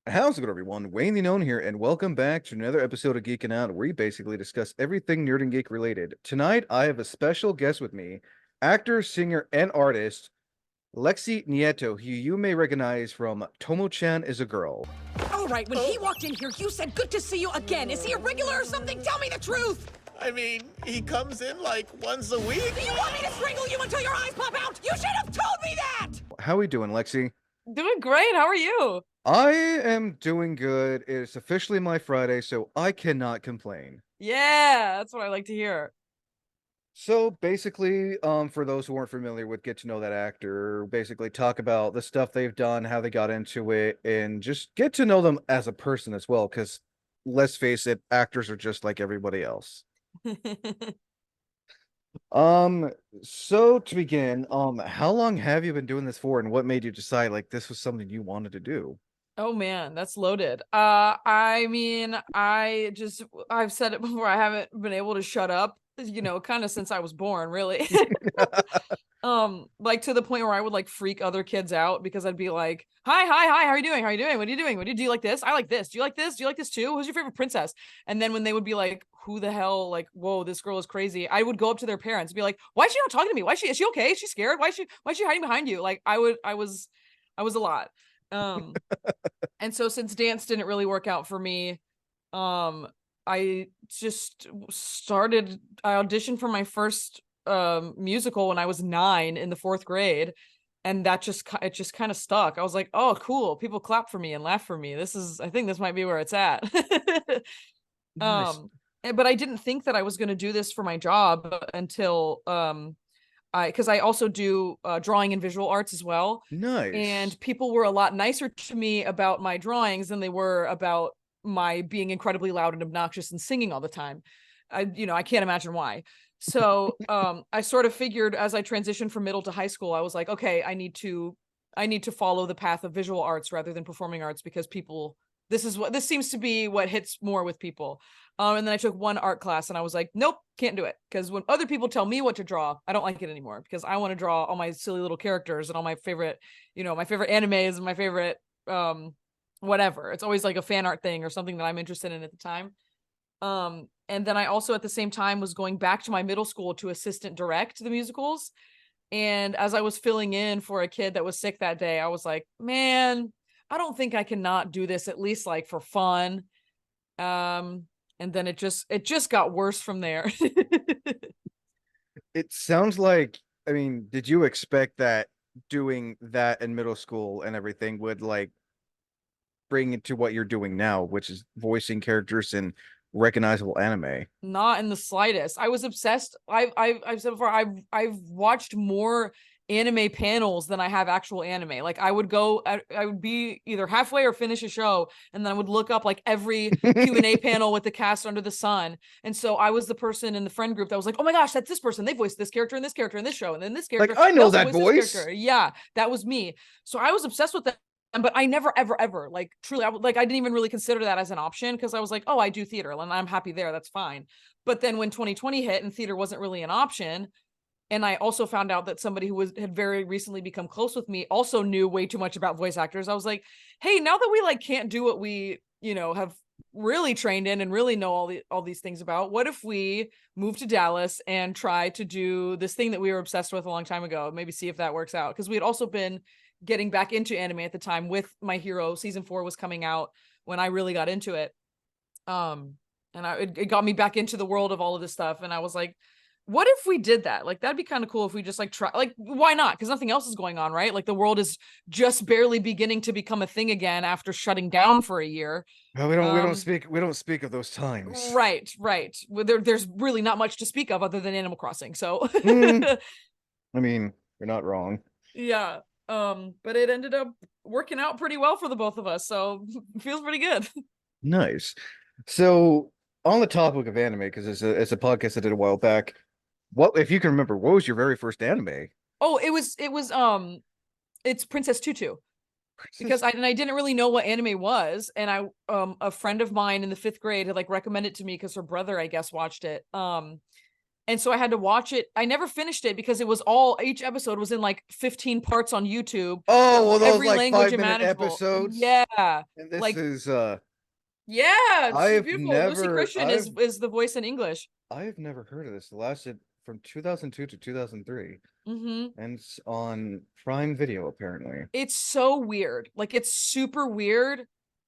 How's it going, everyone? Wayne the Known here, and welcome back to another episode of Geeking Out, where we basically discuss everything nerd and geek related. Tonight, I have a special guest with me, actor, singer, and artist, Lexi Nieto, who you may recognize from Tomo-Chan Is A Girl. All right, when he walked in here, you said, "Good to see you again." Is he a regular or something? Tell me the truth! I mean, he comes in like once a week. Do you want me to strangle you until your eyes pop out? You should have told me that! How we doing, Lexi? Doing great. How are you? I am doing good. It's officially my Friday, so I cannot complain. Yeah, that's what I like to hear. So basically, for those who aren't familiar with Get to Know That Actor, basically talk about the stuff they've done, how they got into it, and just get to know them as a person as well. Because let's face it, actors are just like everybody else. Um, so to begin, how long have you been doing this for, and what made you decide like this was something you wanted to do? Oh man, that's loaded. I mean, I've said it before, I haven't been able to shut up, kind of since I was born, really. Like to the point where I would like freak other kids out because I'd be like, hi, how are you doing? How are you doing? What are you doing? Do you like this? I like this. Do you like this? Do you like this too? Who's your favorite princess? And then when they would be like, who the hell, like, whoa, this girl is crazy, I would go up to their parents and be like, why is she not talking to me? Is she okay? Is she scared? Why is she hiding behind you? Like I was a lot. Um, and so since dance didn't really work out for me, um, I just started, I auditioned for my first musical when I was 9 in the 4th grade, and it just kind of stuck. I was like, oh cool, people clap for me and laugh for me. I think this might be where it's at. Nice. um but I didn't think that I was going to do this for my job until because I also do drawing and visual arts as well, Nice. and people were a lot nicer to me about my drawings than they were about my being incredibly loud and obnoxious and singing all the time. I can't imagine why. So I sort of figured as I transitioned from middle to high school, I was like, okay, I need to follow the path of visual arts rather than performing arts, because this seems to be what hits more with people. And then I took one art class and I was like, nope, can't do it. Because when other people tell me what to draw, I don't like it anymore, because I want to draw all my silly little characters and all my favorite, my favorite animes and my favorite whatever. It's always like a fan art thing or something that I'm interested in at the time. And then I also at the same time was going back to my middle school to assistant direct the musicals. And as I was filling in for a kid that was sick that day, I was like, man, I don't think I can not do this, at least like for fun. And then it just got worse from there. It sounds like, I mean, did you expect that doing that in middle school and everything would like bring it to what you're doing now, which is voicing characters in recognizable anime? Not in the slightest. I was obsessed. I've said before, I've watched more anime panels than I have actual anime. Like I would be either halfway or finish a show, and then I would look up like every Q&A panel with the cast under the sun. And so I was the person in the friend group that was like, oh my gosh, that's this person. They voiced this character in this character in this show, and then this Like, character I they know also that voiced this voice. character. Yeah, that was me. So I was obsessed with that. But I never, ever, ever, like, truly, I didn't even really consider that as an option, because I was like, oh, I do theater and I'm happy there. That's fine. But then when 2020 hit and theater wasn't really an option, and I also found out that somebody who had very recently become close with me also knew way too much about voice actors, I was like, hey, now that we like can't do what we, have really trained in and really know all these things about, what if we move to Dallas and try to do this thing that we were obsessed with a long time ago, maybe see if that works out? Because we had also been getting back into anime at the time with My Hero. Season 4 was coming out when I really got into it. And it got me back into the world of all of this stuff. And I was like, what if we did that? Like, that'd be kind of cool if we just like try, like, why not? Because nothing else is going on, right? Like the world is just barely beginning to become a thing again after shutting down for a year. Well, we don't Um, speak of those times. right. Well, there's really not much to speak of other than Animal Crossing. So Mm, I mean, you're not wrong. yeah. But it ended up working out pretty well for the both of us. So feels pretty good. Nice. So, on the topic of anime, because it's a podcast I did a while back. What, if you can remember, what was your very first anime? Oh, it's Princess Tutu, because I didn't really know what anime was, and a friend of mine in the 5th grade had like recommended it to me because her brother, I guess, watched it. And so I had to watch it. I never finished it because it was all, each episode was in like 15 parts on YouTube Oh, that well, were those every like language 5-minute imaginable. episodes. Yeah. And this Like, is yeah, it's I've beautiful. Lucy never Christian is the voice in English. I've never heard of this. It lasted from 2002 to 2003, Hmm. and it's on Prime Video apparently. It's so weird. Like, it's super weird,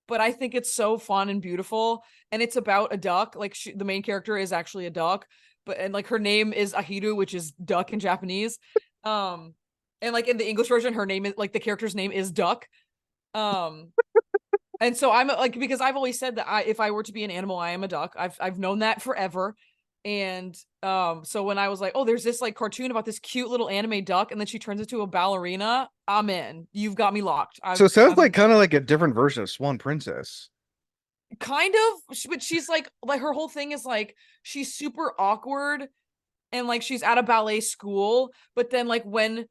but I think it's so fun and beautiful. And it's about a duck. Like, the main character is actually a duck, but and like her name is Ahiru, which is duck in Japanese. Um, and like in the English version, her name is like the character's name is Duck. Um, and so I'm like, because I've always said that if I were to be an animal, I am a duck. I've known that forever. And so when I was like, oh, there's this like cartoon about this cute little anime duck, and then she turns into a ballerina, I'm in. You've got me locked. So it sounds like I'm kind of like a different version of Swan Princess. kind of, but she's like her whole thing is like she's super awkward, and like she's at a ballet school, but then like when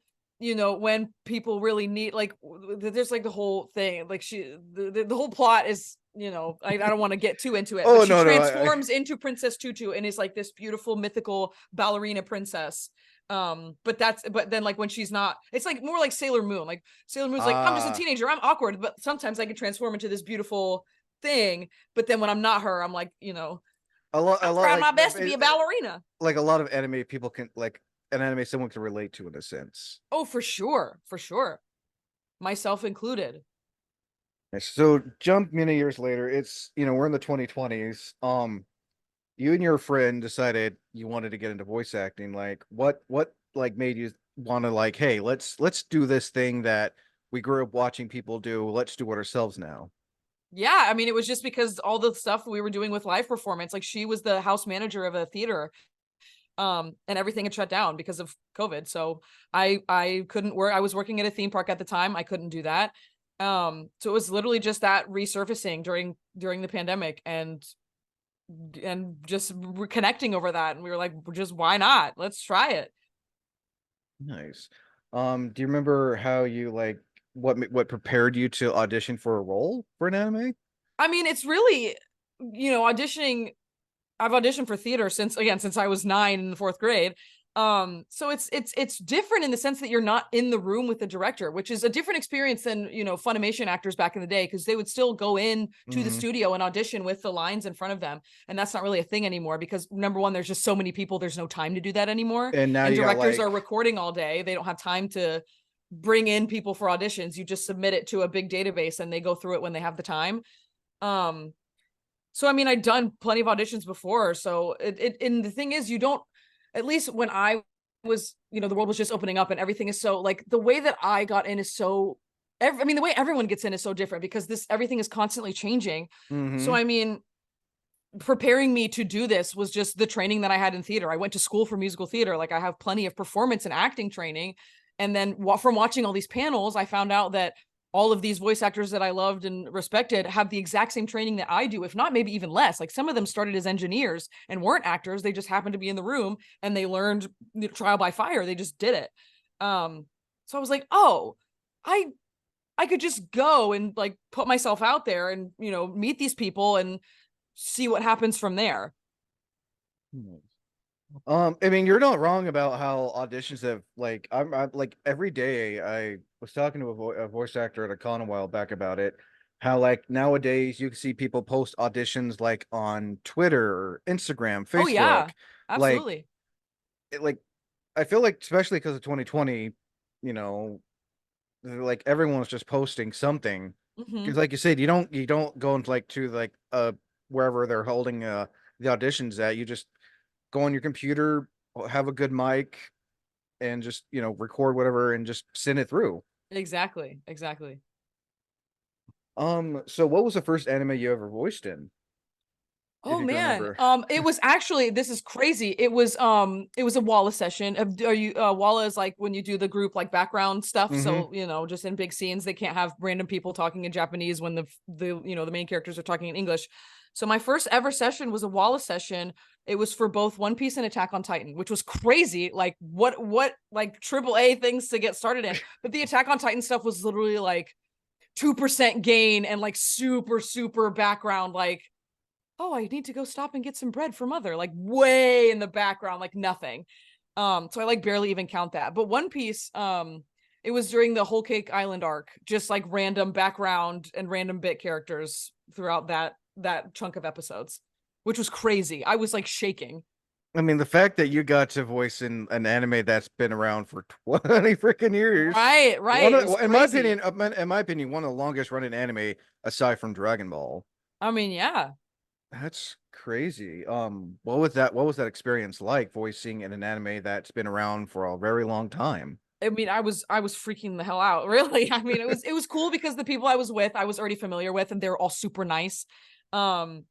people really need, like there's like the whole thing, like the whole plot is, I don't want to get too into it, but Oh she no, no, transforms into Princess Tutu and is like this beautiful mythical ballerina princess. But then like when she's not, it's like more like Sailor Moon. Like Sailor Moon's like, I'm just a uh teenager, I'm awkward, but sometimes I can transform into this beautiful thing. But then when I'm not her, I'm like, a I'm lot trying like my best to be a ballerina. like a lot of anime people can like an anime someone can relate to in a sense. Oh, for sure, for sure, myself included. So jump many years later, it's we're in the 2020s. You and your friend decided you wanted to get into voice acting. Like what like made you want to like, hey, let's do this thing that we grew up watching people do. Let's do it ourselves now. Yeah, I mean, it was just because all the stuff we were doing with live performance, like she was the house manager of a theater, and everything had shut down because of COVID. So I couldn't work. I was working at a theme park at the time. I couldn't do that. So it was literally just that resurfacing during the pandemic, and just connecting over that, and we were like, just why not? Let's try it. Nice. Do you remember how you like what prepared you to audition for a role for an anime? I mean, it's really, auditioning. I've auditioned for theater since I was 9 in the 4th grade. So it's different in the sense that you're not in the room with the director, which is a different experience than, Funimation actors back in the day, because they would still go in to the Mm-hmm. studio and audition with the lines in front of them. And that's not really a thing anymore because, number one, there's just so many people, there's no time to do that anymore. And now And you got directors like are recording all day. They don't have time to bring in people for auditions. You just submit it to a big database and they go through it when they have the time. Um, so I mean, I'd done plenty of auditions before. So and the thing is, you don't, at least when I was, the world was just opening up and everything is so, like, the way that I got in is so, I mean, the way everyone gets in is so different because everything is constantly changing. So mm-hmm. I mean, preparing me to do this was just the training that I had in theater. I went to school for musical theater. Like, I have plenty of performance and acting training. And then from watching all these panels, I found out that all of these voice actors that I loved and respected have the exact same training that I do, if not maybe even less. Like, some of them started as engineers and weren't actors. They just happened to be in the room and they learned trial by fire. They just did it. So I was like, oh, I could just go and like put myself out there and, meet these people and see what happens from there. I mean, you're not wrong about how auditions have like I'm like every day I was talking to a voice actor at a con a while back about it. How like nowadays you can see people post auditions like on Twitter, Instagram, Oh Facebook. yeah, Like absolutely. like I feel like especially because of 2020, you know, like everyone's just posting something. Hmm. Because like you said, you don't go into like to like wherever they're holding the auditions at. You just go on your computer, have a good mic, and just record whatever and just send it through. Exactly, exactly. So what was the first anime you ever voiced in, if Oh you can man. remember? It was actually, this is crazy. It was a walla session. Are you walla is like when you do the group like background stuff. Mm-hmm. So, just in big scenes, they can't have random people talking in Japanese when the main characters are talking in English. So my first ever session was a walla session. It was for both One Piece and Attack on Titan, which was crazy. Like, what like triple A things to get started in. But the Attack on Titan stuff was literally like 2% gain and like super, super background, like oh, I need to go stop and get some bread for mother, like way in the background, like nothing. So I like barely even count that. But One Piece, it was during the Whole Cake Island arc, just like random background and random bit characters throughout that chunk of episodes, which was crazy. I was like shaking. I mean, the fact that you got to voice in an anime that's been around for 20 freaking years. Right, right. It was In my crazy. opinion, one of the longest running anime aside from Dragon Ball. I mean, yeah. That's crazy. What was that experience like voicing in an anime that's been around for a very long time? I mean, I was freaking the hell out, really. I mean, it was cool because the people I was with, I was already familiar with, and they're all super nice. Um,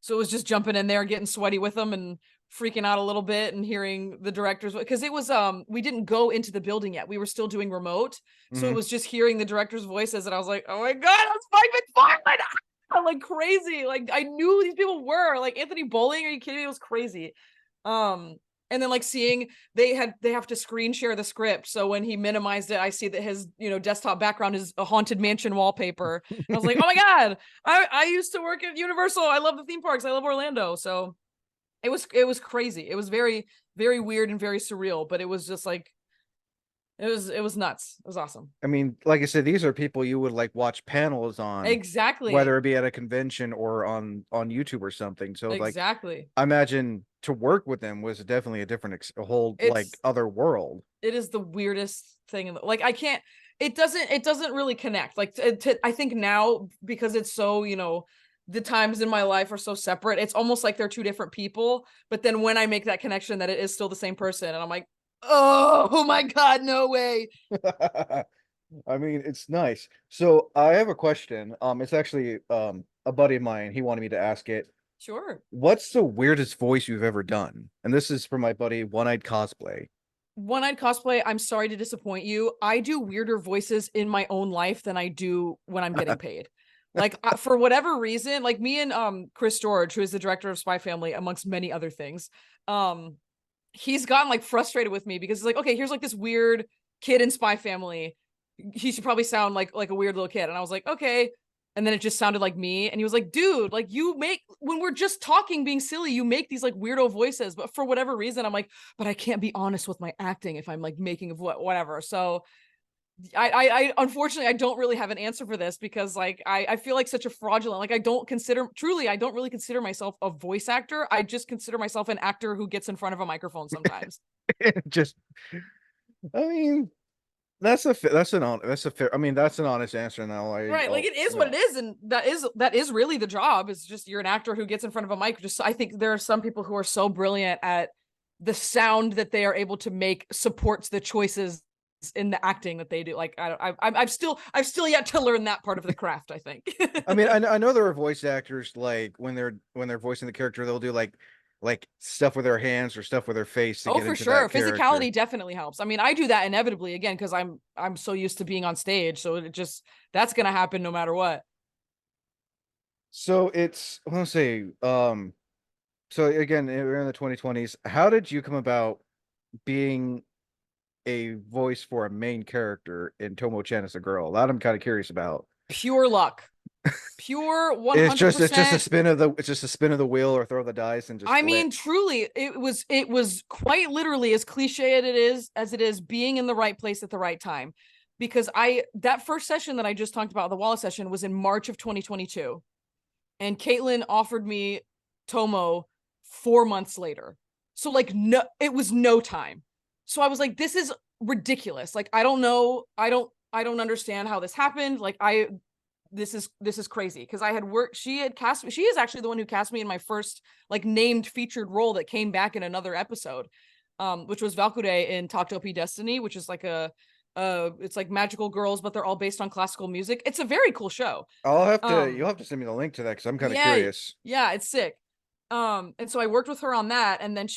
so it was just jumping in there, getting sweaty with them, and freaking out a little bit, and hearing the directors, because it was we didn't go into the building yet. We were still doing remote, so it Mhm. was just hearing the directors' voices, and I was like, oh my god, I'm Spike McFarlane, like crazy. Like I knew who these people were. Like Anthony Bowling, are you kidding me? It was crazy. Um, and then like seeing they have to screen share the script, so when he minimized it, I see that his desktop background is a haunted mansion wallpaper. I was like, oh my god, I used to work at Universal. I love the theme parks. I love Orlando. So it was crazy. It was very very weird and very surreal, but it was just like it was nuts. It was awesome. I mean, like I said, these are people you would like watch panels on, Exactly. whether it be at a convention or on YouTube or something. So like, Exactly. I imagine to work with them was definitely a different, a whole like It's other world. it is the weirdest thing in the, like I can't, it doesn't really connect, like I think now, because it's so, the times in my life are so separate, it's almost like they're two different people, but then when I make that connection that it is still the same person, and I'm like, oh my god, no way. I mean, it's nice. So I have a question. It's actually a buddy of mine. He wanted me to ask it. Sure. What's the weirdest voice you've ever done? And this is for my buddy One-Eyed Cosplay. One-eyed cosplay, I'm sorry to disappoint you, I do weirder voices in my own life than I do when I'm getting paid. Like for whatever reason, like me and Chris George, who is the director of Spy Family, amongst many other things, um he's gotten like frustrated with me because it's like, okay, here's like this weird kid in Spy Family, he should probably sound like a weird little kid, and I was like, okay, and then it just sounded like me, and he was like, dude, like you make, when we're just talking being silly, you make these like weirdo voices, but for whatever reason I'm like, but I can't be honest with my acting if I'm like making of whatever. So I unfortunately I don't really have an answer for this, because like I feel like such a fraudulent, like I don't consider, truly I don't really consider myself a voice actor. I just consider myself an actor who gets in front of a microphone sometimes. Just, I mean, that's a fair. I mean, that's an honest answer. Now, Right, like it is what it is, and that is really the job. It's just you're an actor who gets in front of a mic. Just I think there are some people who are so brilliant at the sound that they are able to make supports the choices in the acting that they do. Like I've still yet to learn that part of the craft, I think. I mean, I know there are voice actors like when they're voicing the character, they'll do like stuff with their hands or stuff with their face to Oh, get for into sure. that character. Physicality definitely helps. I mean, I do that inevitably again because I'm so used to being on stage, so it just, that's gonna happen no matter what. So it's I want to say so again, we're in the 2020s. How did you come about being a voice for a main character in Tomo-Chan Is A Girl? That I'm kind of curious about. Pure luck. Pure It's just a 100%. spin of the wheel or throw the dice and just I flip. mean, truly, it was quite literally as cliche as it is being in the right place at the right time. Because that first session that I just talked about, the Walla session, was in March of 2022. And Caitlin offered me Tomo 4 months later. So like no, it was no time. So I was like, this is ridiculous. Like I don't know, I don't understand how this happened. Like this is crazy, because I had worked, she had cast me, she is actually the one who cast me in my first like named featured role that came back in another episode, which was Valkyrie in Taktopi Destiny, which is like it's like magical girls, but they're all based on classical music. It's a very cool show. You'll have to send me the link to that because I'm kind of Yeah, curious. yeah, it's sick. And so I worked with her on that, and then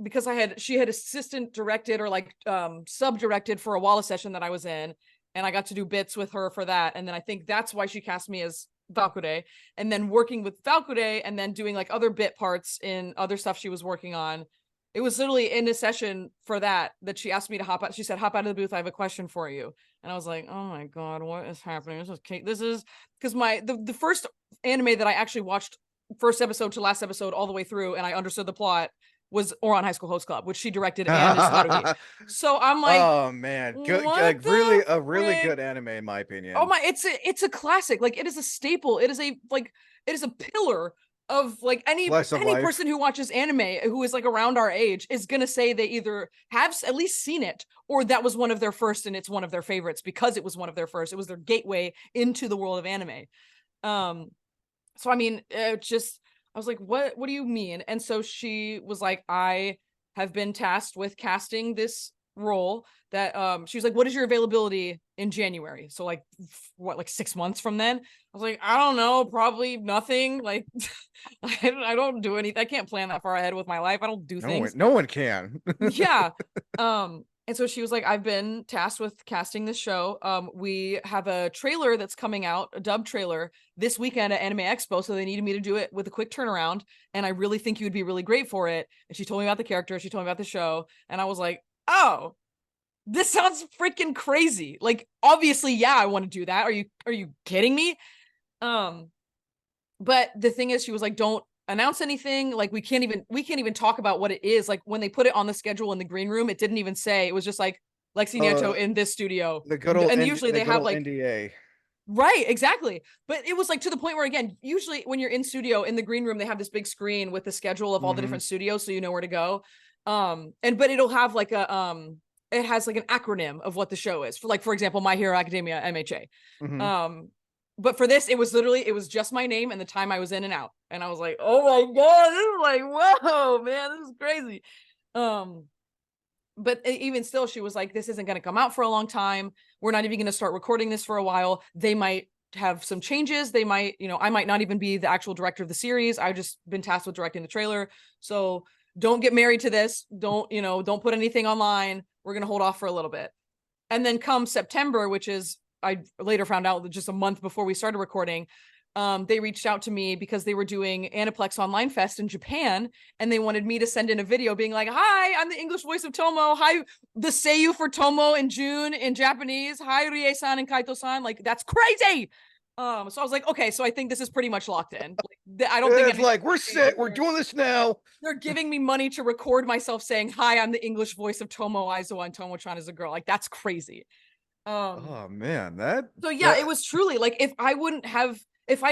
because she had assistant directed or like sub directed for a Walla session that I was in, and I got to do bits with her for that. And then I think that's why she cast me as Valkyrie. And then working with Valkyrie and then doing like other bit parts in other stuff she was working on. It was literally in a session for that she asked me to hop out. She said, hop out of the booth, I have a question for you. And I was like, oh my god, what is happening? This is because the first anime that I actually watched first episode to last episode all the way through, and I understood the plot, was Ouran High School Host Club, which she directed and is Haruhi. So I'm like, Oh man, good, what really the a really frick? good anime in my opinion. Oh my, it's a classic. Like, it is a staple. It is a pillar of like any Slice of life. person who watches anime who is like around our age is gonna say they either have at least seen it, or that was one of their first and it's one of their favorites because it was one of their first. It was their gateway into the world of anime. So I mean, I was like, what do you mean? And so she was like, I have been tasked with casting this role. That she was like, what is your availability in January? So like, what, like 6 months from then? I was like, I don't know, probably nothing. Like, I don't do anything. I can't plan that far ahead with my life. I don't do things. No one can. Yeah. And so she was like, I've been tasked with casting this show. We have a trailer that's coming out, a dub trailer this weekend at Anime Expo. So they needed me to do it with a quick turnaround. And I really think you would be really great for it. And she told me about the character. She told me about the show. And I was like, oh, this sounds freaking crazy. Like, obviously, yeah, I want to do that. Are you kidding me? But the thing is, she was like, don't announce anything. Like, we can't even talk about what it is. Like, when they put it on the schedule in the green room, it didn't even say. It was just like Lexi Nieto in this studio. The good old and usually they have like NDA. Right, exactly. But it was like to the point where, again, usually when you're in studio in the green room, they have this big screen with the schedule of all the different studios, so you know where to go. But it'll have like it has like an acronym of what the show is. For example, My Hero Academia, MHA. But for this, it was just my name and the time I was in and out. And I was like, oh my God, this is like, whoa, man, this is crazy. But even still, she was like, this isn't going to come out for a long time. We're not even going to start recording this for a while. They might have some changes. They might, I might not even be the actual director of the series. I've just been tasked with directing the trailer. So don't get married to this. Don't put anything online. We're going to hold off for a little bit. And then come September, which is, I later found out just a month before we started recording, they reached out to me because they were doing Aniplex Online Fest in Japan, and they wanted me to send in a video being like, hi, I'm the English voice of Tomo. Hi, the seiyuu for Tomo in June in Japanese. Hi, Rie-san and Kaito-san. Like, that's crazy. So I was like, okay, so I think this is pretty much locked in. Like, I don't think it's like, we're set. We're doing this now. They're giving me money to record myself saying, hi, I'm the English voice of Tomo Aizawa and Tomo-Chan Is A Girl. Like, that's crazy. Oh man, it was truly like, if I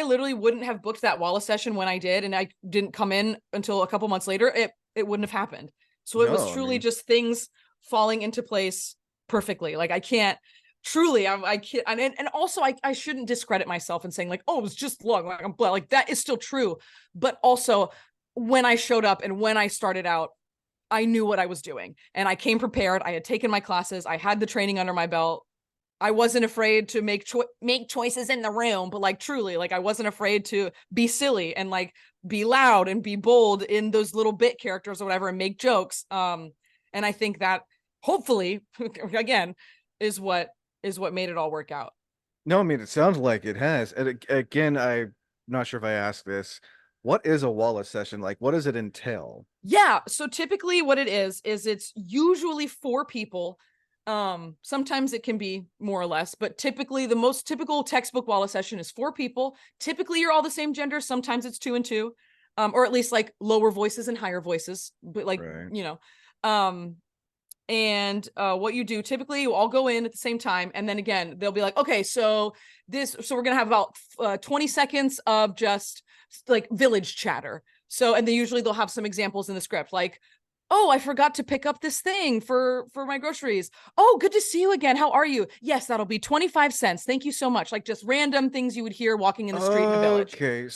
literally wouldn't have booked that walla session when I did, and I didn't come in until a couple months later, it wouldn't have happened. So it was truly just things falling into place perfectly. Like, I can't truly, I can't, and also I shouldn't discredit myself and saying like, oh, it was just luck. Like, like that is still true. But also, when I showed up and when I started out, I knew what I was doing, and I came prepared. I had taken my classes. I had the training under my belt. I wasn't afraid to make choices in the room, but like truly, like I wasn't afraid to be silly and like be loud and be bold in those little bit characters or whatever and make jokes. And I think that hopefully, again, is what made it all work out. No, I mean, it sounds like it has. And again, I'm not sure if I asked this. What is a walla session? Like, what does it entail? Yeah. So typically what it is it's usually 4 people. Sometimes it can be more or less, but typically the most typical textbook walla session is 4 people. Typically you're all the same gender. Sometimes it's 2 and 2, or at least like lower voices and higher voices, but like, right. What you do typically, you all go in at the same time, and then again they'll be like, okay, so we're gonna have about 20 seconds of just like village chatter. So, and then usually they'll have some examples in the script, like, oh, I forgot to pick up this thing for my groceries. Oh, good to see you again. How are you? Yes, that'll be 25 cents. Thank you so much. Like, just random things you would hear walking in the street in a village. Okay.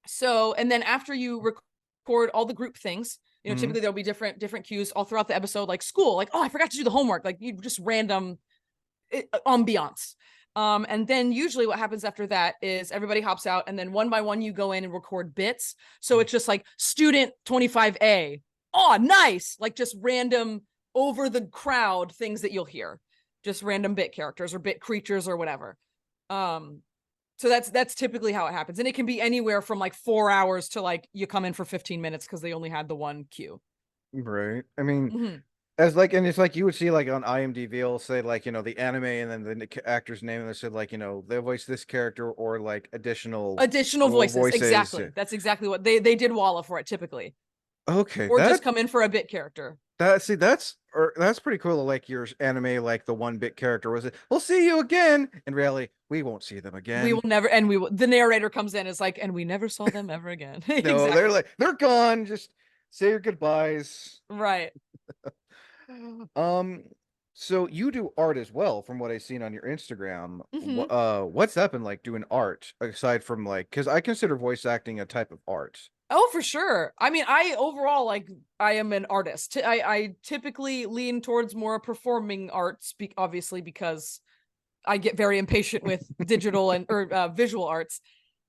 So, and then after you record all the group things, typically there'll be different cues all throughout the episode, like school, like, oh, I forgot to do the homework. Like, you just random ambiance. And then usually what happens after that is everybody hops out, and then one by one you go in and record bits. So it's just like student 25A. Oh, nice. Like, just random over the crowd things that you'll hear, just random bit characters or bit creatures or whatever. So that's typically how it happens. And it can be anywhere from like 4 hours to like you come in for 15 minutes because they only had the one cue. Right. I mean, As like, and it's like you would see like on IMDb, it'll say like, the anime and then the actor's name, and they said like, they voice this character or like additional Additional voices, voices. exactly. That's exactly what they did Walla for it typically, Okay, or just come in for a bit character. that's pretty cool. Like your anime, like the one bit character was it? We'll see you again. In reality, we won't see them We again. will never, and we will. The narrator comes in, is like, and we never saw them ever again. No, Exactly. they're gone. Just say your goodbyes. Right. Um, so you do art as well, from what I've seen on your Instagram. Hmm. What's that been like doing art aside from like, because I consider voice acting a type of art. Oh, for sure. I mean, I overall like I am an artist. I typically lean towards more performing arts, obviously because I get very impatient with digital and or visual arts.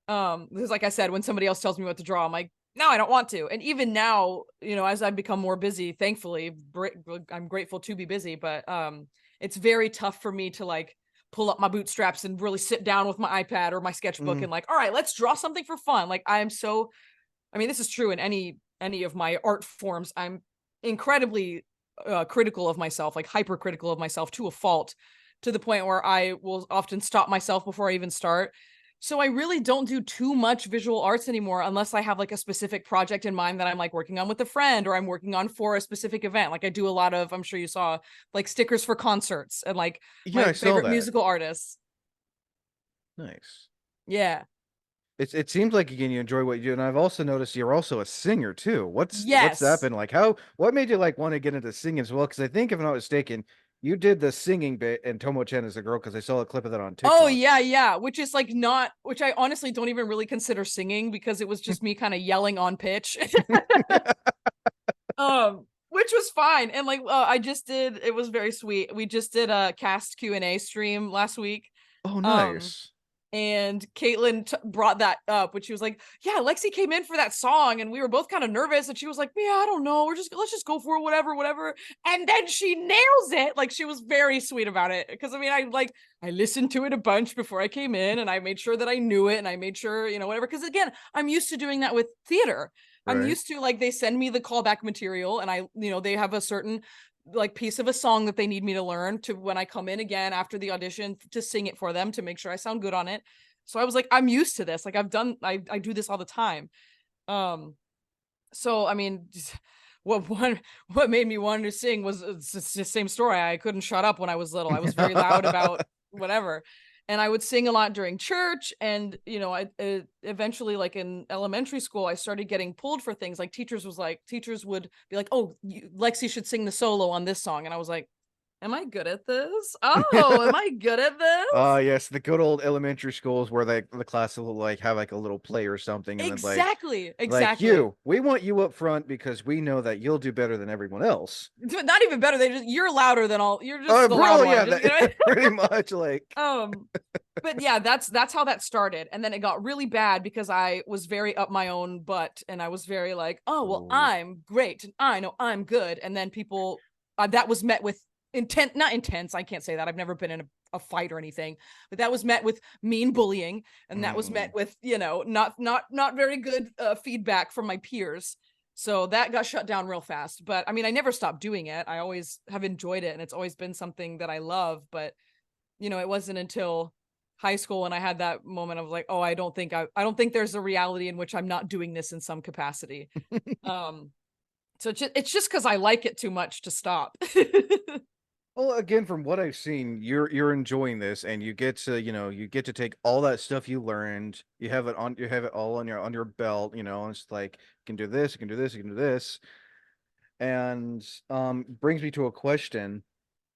Because like I said, when somebody else tells me what to draw, I'm like, no, I don't want to. And even now, as I've become more busy, thankfully, I'm grateful to be busy, but it's very tough for me to like pull up my bootstraps and really sit down with my iPad or my sketchbook Mm, and like, all right, let's draw something for fun. Like I mean, this is true in any of my art forms. I'm incredibly critical of myself, like hypercritical of myself to a fault, to the point where I will often stop myself before I even start. So I really don't do too much visual arts anymore unless I have like a specific project in mind that I'm like working on with a friend or I'm working on for a specific event. Like I do a lot of, I'm sure you saw, like stickers for concerts and like yeah, my I saw favorite that. musical artists. Nice. Yeah. It seems like again you enjoy what you do, and I've also noticed you're also a singer too. What's that Yes. been like? What made you like want to get into singing as well? Because I think if I'm not mistaken, you did the singing bit in Tomo-Chan Is A Girl because I saw a clip of that on Oh TikTok. yeah, yeah. Which is like not, which I honestly don't even really consider singing because it was just me kind of yelling on pitch. Which was fine. And like I just did, it was very sweet. We just did a cast Q&A stream last week. Oh, Um, nice. and Caitlin brought that up, which she was like, "Yeah, Lexi came in for that song, and we were both kind of nervous." And she was like, "Yeah, I don't know. Let's just go for it, whatever, whatever." And then she nails it. Like she was very sweet about it. Because I mean, I listened to it a bunch before I came in, and I made sure that I knew it, and I made sure whatever. Because again, I'm used to doing that with theater. I'm Right. used to like they send me the callback material, and they have a certain like piece of a song that they need me to learn to when I come in again after the audition to sing it for them to make sure I sound good on it. So I was like, I'm used to this. Like I do this all the time. Um, so I mean, what made me want to sing was it's the same story. I couldn't shut up when I was little. I was very loud about whatever. And I would sing a lot during church. And, I eventually, like in elementary school, I started getting pulled for things. Like teachers would be like, oh, Lexi should sing the solo on this song. And I was like, am I good at this? Oh, am I good at this? Yes, the good old elementary schools where the class will like have like a little play or something, and then Exactly. like Exactly. you, we want you up front because we know that you'll do better than everyone else. Not even better. You're louder than all. You're just Oh, the loud bro, one. yeah, Just that pretty much like. um but yeah, that's how that started. And then it got really bad because I was very up my own butt and I was very like, oh well, Oh, I'm great and I know I'm good. And then people that was met with intent, not intense, I can't say that, I've never been in a fight or anything, but that was met with mean bullying, and that was met mm. with not very good feedback from my peers. So that got shut down real fast. But I mean, I never stopped doing it. I always have enjoyed it and it's always been something that I love. But it wasn't until high school when I had that moment of like, oh, I don't think there's a reality in which I'm not doing this in some capacity. Um, so it's just because I like it too much to stop. Well, again, from what I've seen, you're enjoying this, and you get to take all that stuff you learned. You have it all on your belt. And it's like you can do this, you can do this, you can do this, and brings me to a question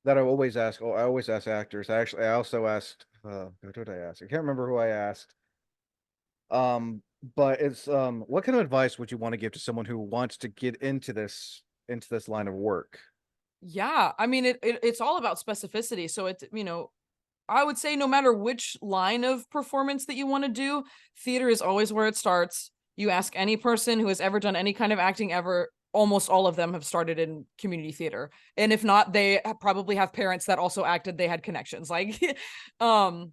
that I always ask. Oh, I always ask actors. I also asked. Who did I ask? I can't remember who I asked. Um, but it's what kind of advice would you want to give to someone who wants to get into this line of work? Yeah, I mean it's all about specificity. So it's I would say no matter which line of performance that you want to do, theater is always where it starts. You ask any person who has ever done any kind of acting ever, almost all of them have started in community theater. And if not, they probably have parents that also acted, they had connections. Like um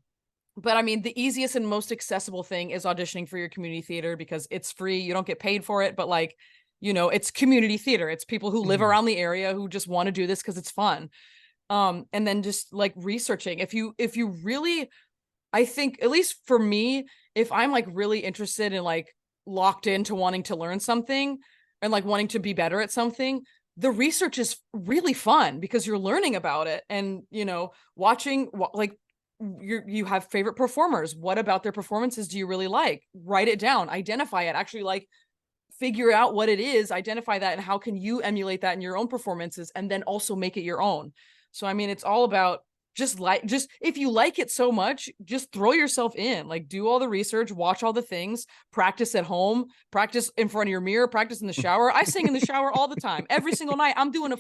but I mean, the easiest and most accessible thing is auditioning for your community theater because it's free. You don't get paid for it, but like it's community theater. It's people who live Mhm. around the area who just want to do this because it's fun. And then just like researching. If you really, I think, at least for me, if I'm like really interested and like locked into wanting to learn something and like wanting to be better at something, the research is really fun because you're learning about it and, watching like you have favorite performers. What about their performances do you really like? Write it down, identify it, actually like figure out what it is, identify that, and how can you emulate that in your own performances and then also make it your own. So I mean, it's all about just if you like it so much, just throw yourself in, like do all the research, watch all the things, practice at home, practice in front of your mirror, practice in the shower. I sing in the shower all the time. Every single night I'm doing a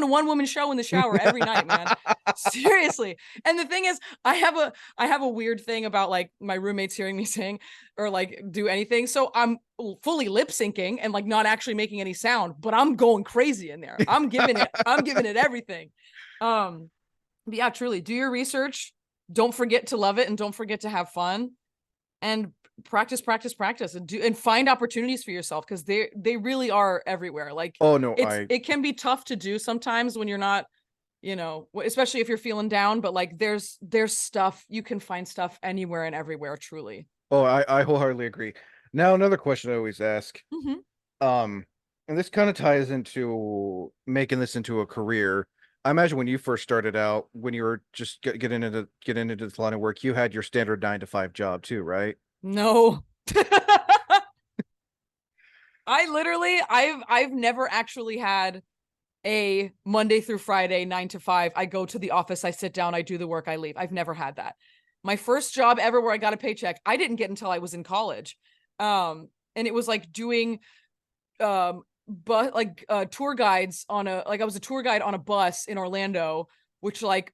one woman show in the shower every night, man. Seriously. And the thing is, I have a weird thing about like my roommates hearing me sing or like do anything. So I'm fully lip syncing and like not actually making any sound, but I'm going crazy in there. I'm giving it everything. But yeah, truly do your research. Don't forget to love it and don't forget to have fun and practice and find opportunities for yourself because they really are everywhere. Like Oh no, it can be tough to do sometimes when you're not, especially if you're feeling down, but like there's stuff, you can find stuff anywhere and everywhere, truly. I wholeheartedly agree. Now another question I always ask. Mm-hmm. Um, and this kind of ties into making this into a career. I imagine when you first started out, when you were just getting into this line of work, you had your standard 9 to 5 job too, right? No. I've never actually had a Monday through Friday 9 to 5. I go to the office, I sit down, I do the work, I leave. I've never had that. My first job ever where I got a paycheck, I didn't get until I was in college. And it was like doing but like tour guides on a like I was a tour guide on a bus in Orlando, which like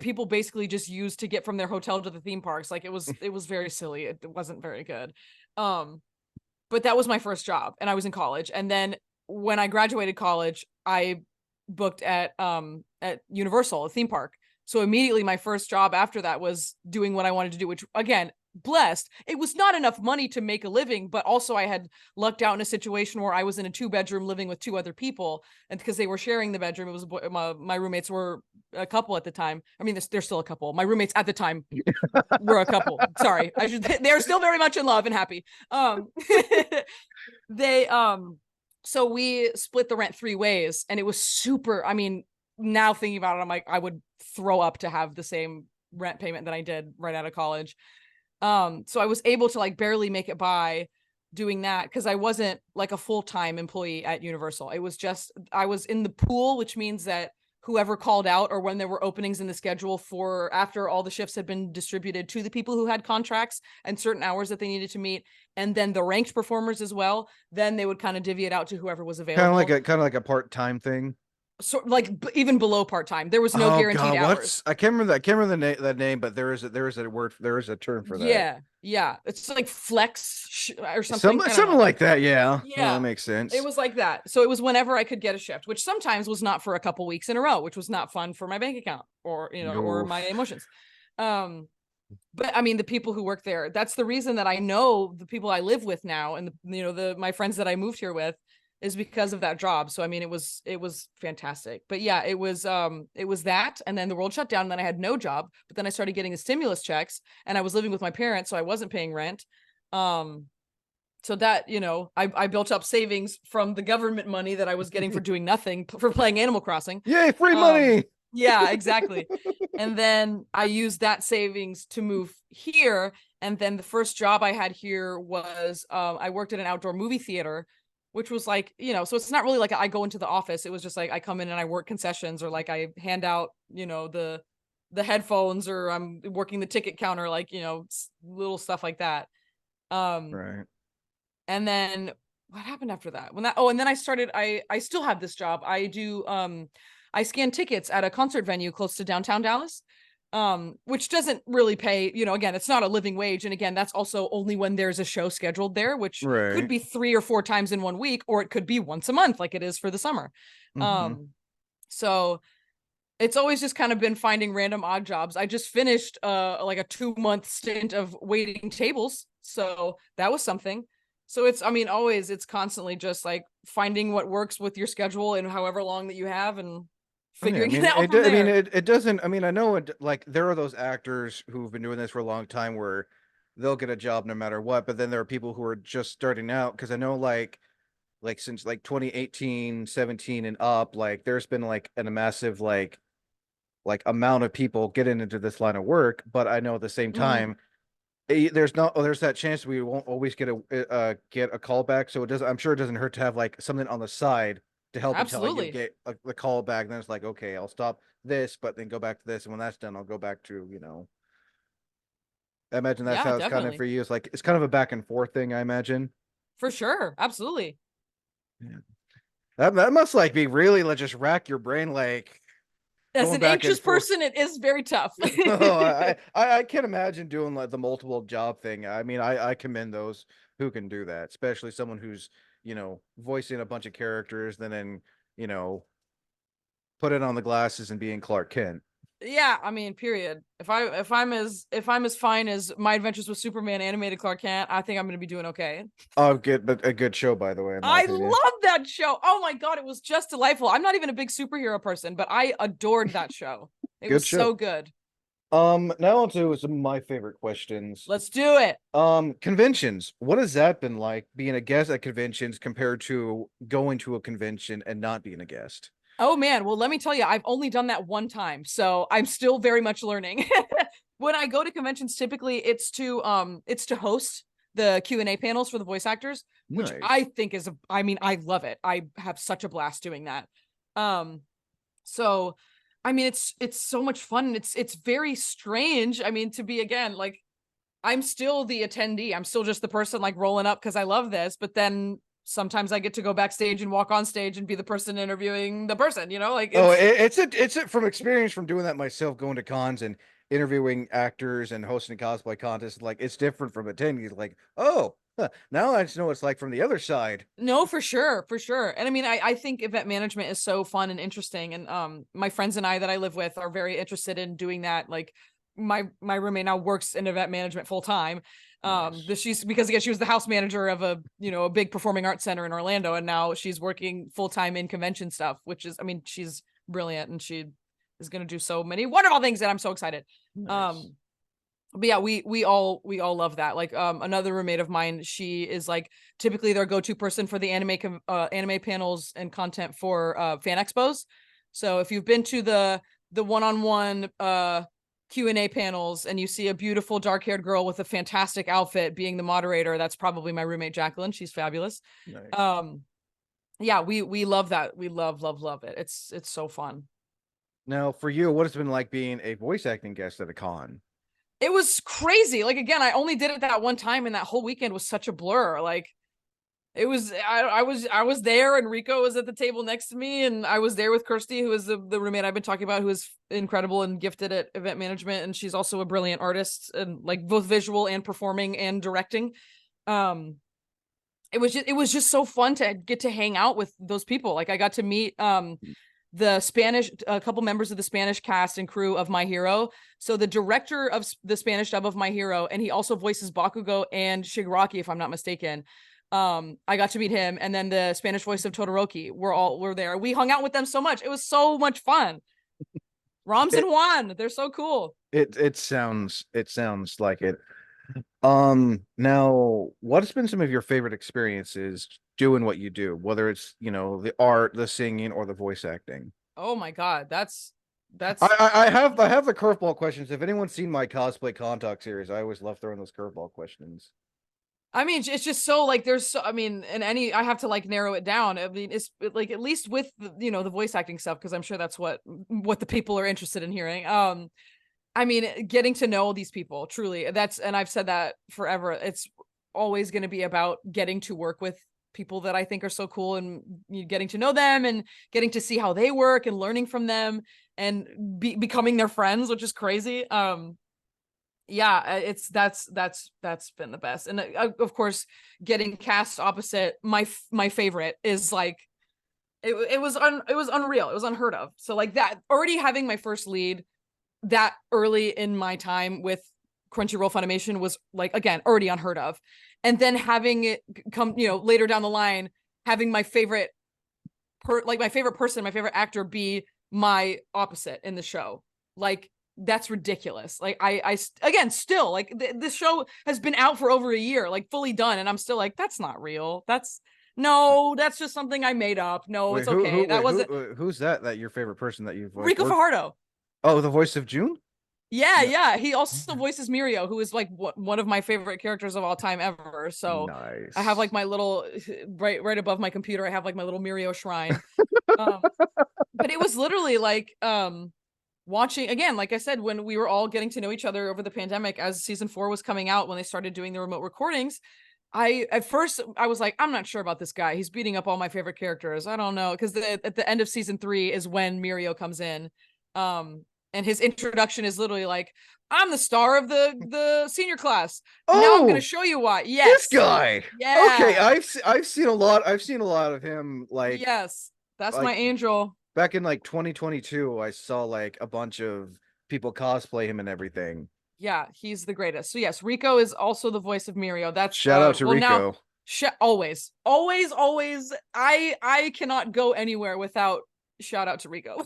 people basically just used to get from their hotel to the theme parks. Like it was very silly. It wasn't very good. Um, but that was my first job, and I was in college. And then when I graduated college, I booked at Universal, a theme park. So immediately my first job after that was doing what I wanted to do, which again, blessed. It was not enough money to make a living, but also I had lucked out in a situation where I was in a 2-bedroom living with 2 other people, and because they were sharing the bedroom, it was my roommates were a couple at the time. I mean, they're still a couple. My roommates at the time were a couple. Sorry, they're still very much in love and happy. They so we split the rent 3 ways, and it was super. I mean, now thinking about it, I'm like, I would throw up to have the same rent payment that I did right out of college. So I was able to like barely make it by doing that because I wasn't like a full-time employee at Universal. It was just I was in the pool, which means that whoever called out or when there were openings in the schedule for after all the shifts had been distributed to the people who had contracts and certain hours that they needed to meet, and then the ranked performers as well, then they would kind of divvy it out to whoever was available. Kind of like a part-time thing. So like even below part-time, there was no Oh guaranteed God, hours. I can't remember that name, but there is a word, there is a term for that. Yeah, it's like flex or something. I don't Something know. like that. Yeah, that Yeah, makes sense. it was like that. So it was whenever I could get a shift, which sometimes was not for a couple weeks in a row, which was not fun for my bank account or or my Oof. emotions. But I mean, the people who work there, that's the reason that I know the people I live with now, and my friends that I moved here with, is because of that job. So I mean, it was fantastic. But yeah, it was that, and then the world shut down, and then I had no job. But then I started getting the stimulus checks, and I was living with my parents, so I wasn't paying rent. So that, I built up savings from the government money that I was getting for doing nothing for playing Animal Crossing. Yay, free money. Yeah, exactly. And then I used that savings to move here. And then the first job I had here was I worked at an outdoor movie theater, which was like, so it's not really like I go into the office. It was just like I come in and I work concessions, or like I hand out, the headphones, or I'm working the ticket counter, like, little stuff like that. Right. And then what happened after that? And then I started, I still have this job. I do I scan tickets at a concert venue close to downtown Dallas. Which doesn't really pay, again, it's not a living wage. And again, that's also only when there's a show scheduled there, which could Right. be 3 or 4 times in one week, or it could be once a month, like it is for the summer. Mm-hmm. So it's always just kind of been finding random odd jobs. I just finished like a 2-month stint of waiting tables. So that was something. So it's, I mean, always, it's constantly just like finding what works with your schedule and however long that you have and Yeah, I figuring it mean, out from I mean, there. it doesn't. I mean, I know it. Like, there are those actors who've been doing this for a long time where they'll get a job no matter what. But then there are people who are just starting out because I know, like since like 2018, 17 and up, like there's been like a massive like amount of people getting into this line of work. But I know at the same Mhm. time, there's not. Oh, there's that chance we won't always get a call back. So it doesn't. I'm sure it doesn't hurt to have like something on the side to help until you Absolutely. get the call back. Then it's like, okay, I'll stop this, but then go back to this, and when that's done, I'll go back to I imagine that's Yeah, how it's kind of definitely. for you. It's like it's kind of a back and forth thing. I imagine. For sure. Absolutely. Yeah. That must like be really like just rack your brain like As going an back anxious and forth. person, it is very tough. Oh, I can't imagine doing like the multiple job thing. I mean, I commend those who can do that, especially someone who's, voicing a bunch of characters, then you know, put it on the glasses and being Clark Kent. Yeah, I mean, period. If I'm as fine as My Adventures with Superman animated Clark Kent, I think I'm gonna be doing okay. Oh, good, but a good show, by the way, in my I opinion. love that show. Oh my god, it was just delightful. I'm not even a big superhero person, but I adored that show. It Good was show. so good. Now on to some of my favorite questions. Let's do it. Conventions. What has that been like being a guest at conventions compared to going to a convention and not being a guest? Oh man, well let me tell you, I've only done that one time, so I'm still very much learning. When I go to conventions, typically it's to host the Q&A panels for the voice actors, which I Nice. think is I mean, I love it. I have such a blast doing that. Um so I mean it's so much fun. It's very strange. I mean, to be again, like I'm still the attendee. I'm still just the person like rolling up because I love this, but then sometimes I get to go backstage and walk on stage and be the person interviewing the person, like Oh, it's it's from experience from doing that myself, going to cons and interviewing actors and hosting cosplay contests. Like it's different from attending. It's like, oh, huh, now I just know what it's like from the other side. no, for sure, for sure. And I mean, I think event management is so fun and interesting. And my friends and I that I live with are very interested in doing that. Like my roommate now works in event management full time. Nice. She's because again, she was the house manager of a big performing arts center in Orlando, and now she's working full time in convention stuff, which is, I mean, she's brilliant and she is gonna do so many wonderful things, and I'm so excited. Nice. Um, but yeah, we all love that. Like another roommate of mine, she is like typically their go-to person for the anime panels and content for fan expos. So if you've been to the one-on-one Q&A panels and you see a beautiful dark-haired girl with a fantastic outfit being the moderator, that's probably my roommate Jacqueline. She's fabulous. Nice. Um yeah, we love that. We love it. It's so fun. Now, for you, what has it been like being a voice acting guest at a con? It was crazy. Like again, I only did it that one time and that whole weekend was such a blur. Like it was I was there and Rico was at the table next to me and I was there with Kirsty, who is the roommate I've been talking about, who is incredible and gifted at event management, and she's also a brilliant artist and like both visual and performing and directing. Um it was just so fun to get to hang out with those people. Like I got to meet a couple members of the Spanish cast and crew of My Hero. So the director of the Spanish dub of My Hero, and he also voices Bakugo and Shigaraki, if I'm not mistaken. I got to meet him, and then the Spanish voice of Todoroki. We're there. We hung out with them so much. It was so much fun. Rams and It Juan, they're so cool. it sounds like it. Now, what's been some of your favorite experiences doing what you do, whether it's, the art, the singing, or the voice acting? Oh my god, that's I, that's I I have the curveball questions. If anyone's seen my cosplay contact series, I always love throwing those curveball questions. I mean, it's just so like there's so, I mean, in any I have to like narrow it down. I mean, it's like at least with the voice acting stuff, because I'm sure that's what the people are interested in hearing. I mean, getting to know these people truly. And I've said that forever. It's always going to be about getting to work with people that I think are so cool, and getting to know them and getting to see how they work and learning from them and becoming their friends, which is crazy. Yeah, it's that's been the best. And of course, getting cast opposite my favorite is like it was unreal. It was unheard of. So like that, already having my first lead that early in my time with Crunchyroll Funimation was like, again, already unheard of. And then having it come, later down the line, having my favorite my favorite person, my favorite actor be my opposite in the show. Like, that's ridiculous. Like, I again, still, like, this show has been out for over a year, like, fully done, and I'm still like, that's not real. That's just something I made up. No, Wait, it's okay. That wasn't who's that your favorite person that you've like Rico worked? Fajardo. Oh, the voice of June? Yeah, No. yeah. He also voices Mirio, who is like one of my favorite characters of all time ever. So I have like Nice. my little right above my computer. I have like my little Mirio shrine. Um, but it was literally like watching again, like I said, when we were all getting to know each other over the pandemic, as season 4 was coming out, when they started doing the remote recordings. At first I was like, I'm not sure about this guy. He's beating up all my favorite characters. I don't know, because at the end of season 3 is when Mirio comes in. And his introduction is literally like, I'm the star of the senior class. Now I'm going to Oh, show you why. this Yes. guy. Okay, Yeah. I've seen a lot. I've seen a lot of him Yes. That's my like angel. back in like 2022. I saw like a bunch of people cosplay him and everything. Yeah, he's the greatest. So yes, Rico is also the voice of Mirio. That's Shout out to well now Rico. always. Always I cannot go anywhere without shout out to Rico.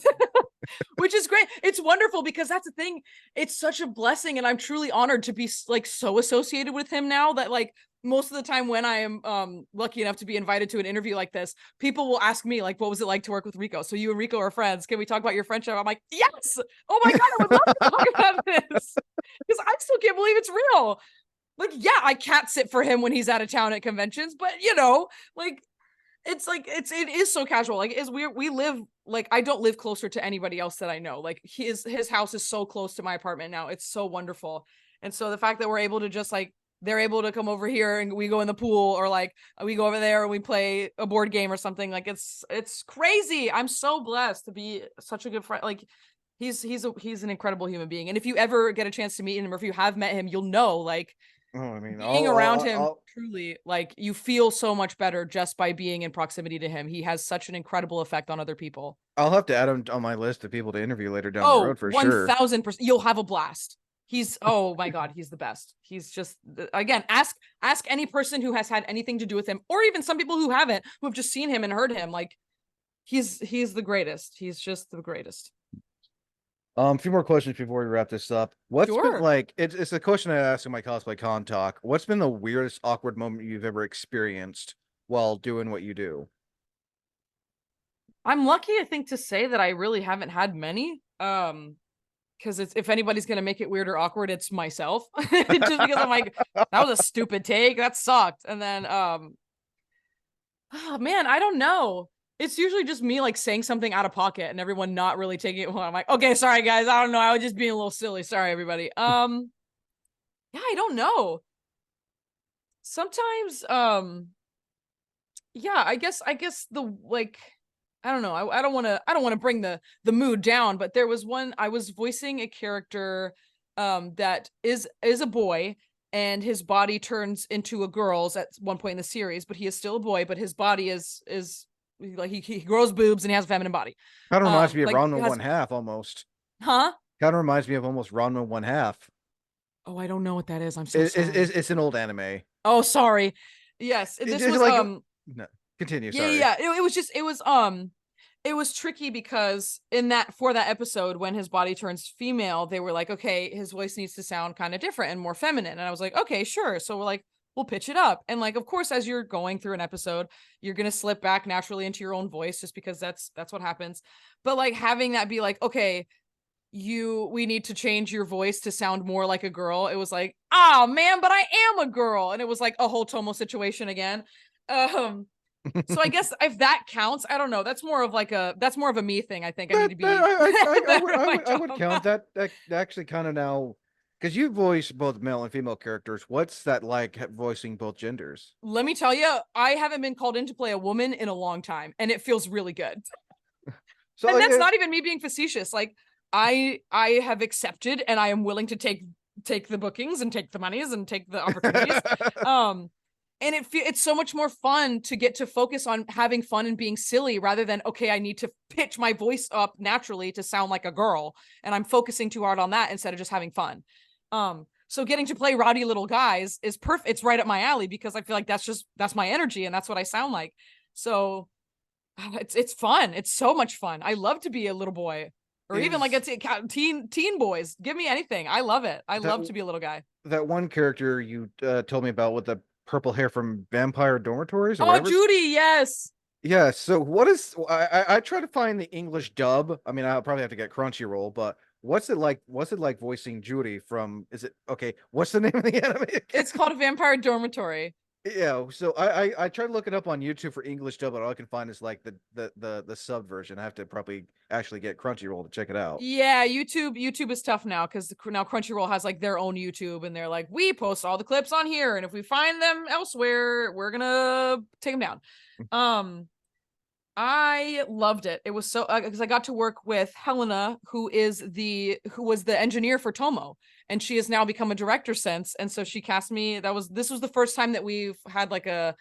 Which is great. It's wonderful because that's the thing. It's such a blessing, and I'm truly honored to be like so associated with him now that like most of the time when I am lucky enough to be invited to an interview like this, people will ask me like, what was it like to work with Rico? So you and Rico are friends. Can we talk about your friendship? I'm like, yes. Oh my God, I would love to talk about this. Because I still can't believe it's real. Like, yeah, I cat sit for him when he's out of town at conventions, but like it is so casual. Like, is we live, like, I don't live closer to anybody else that I know. Like, his house is so close to my apartment now. It's so wonderful. And so the fact that we're able to just like, they're able to come over here and we go in the pool, or like we go over there and we play a board game or something. Like, it's crazy. I'm so blessed to be such a good friend. Like, he's an incredible human being. And if you ever get a chance to meet him, or if you have met him, you'll know, like, Oh, I mean, being around him, truly, like, you feel so much better just by being in proximity to him. He has such an incredible effect on other people. I'll have to add him on my list of people to interview later down the Oh, road for sure. 1000%. You'll have a blast. He's, oh my God, he's the best. He's just, again, ask any person who has had anything to do with him, or even some people who haven't, who have just seen him and heard him. Like, he's the greatest. He's just the greatest. A few more questions before we wrap this up. What's been Sure. like? It's a question I ask in my cosplay con talk. What's been the weirdest awkward moment you've ever experienced while doing what you do? I'm lucky, I think, to say that I really haven't had many. Because it's, if anybody's gonna make it weird or awkward, it's myself. Just because I'm like, that was a stupid take, that sucked. And then oh man, I don't know. It's usually just me like saying something out of pocket and everyone not really taking it well. I'm like, okay, sorry guys, I don't know, I was just being a little silly. Sorry everybody. Yeah, I don't know. Sometimes yeah, I guess the like, I don't know. I don't want to bring the mood down, but there was one, I was voicing a character that is a boy, and his body turns into a girl's at one point in the series, but he is still a boy, but his body is like, he grows boobs and he has a feminine body. Kind of reminds me of Like, Ranma has, one half almost. huh? Kind of reminds me of almost Ranma one half. Oh, I don't know what that is. I'm so sorry. It's an old anime. Oh, sorry. Yes, this It's was like no, continue. yeah, Sorry. yeah. It was just, it was tricky because in that, for that episode, when his body turns female, they were like, okay, his voice needs to sound kind of different and more feminine. And I was like, okay, sure. So we're like, we'll pitch it up. And like, of course, as you're going through an episode, you're gonna slip back naturally into your own voice, just because that's what happens. But like, having that be like, okay, we need to change your voice to sound more like a girl. It was like, oh man, but I am a girl. And it was like a whole Tomo situation again. So I guess if that counts, I don't know. That's more of a me thing. I think I need to be. I would count that. That actually kind of now, because you voice both male and female characters. What's that like voicing both genders? Let me tell you, I haven't been called in to play a woman in a long time, and it feels really good. So And like, that's not even me being facetious. Like, I have accepted, and I am willing to take the bookings and take the monies and take the opportunities. And it's so much more fun to get to focus on having fun and being silly, rather than, okay, I need to pitch my voice up naturally to sound like a girl, and I'm focusing too hard on that instead of just having fun. So getting to play rowdy little guys is perfect. It's right up my alley because I feel like that's my energy and that's what I sound like. So it's fun. It's so much fun. I love to be a little boy, or even like a Is teen boys. Give me anything. I love it. I that love to be a little guy. that one character you told me about with the purple hair from Vampire Dormitories or Oh, whatever? Judy, yes. Yeah, so what is I try to find the English dub. I mean, I'll probably have to get Crunchyroll, but what's it like voicing Judy from is it okay, what's the name of the anime again? It's called a Vampire Dormitory. Yeah, so I tried to look it up on YouTube for English dub, but all I can find is like the sub version. I have to probably actually get Crunchyroll to check it out. Yeah, YouTube is tough now because now Crunchyroll has like their own YouTube and they're like, we post all the clips on here, and if we find them elsewhere, we're gonna take them down. I loved it. It was so because I got to work with Helena, who was the engineer for Tomo, and she has now become a director since. And so she cast me. This was the first time that we've had like a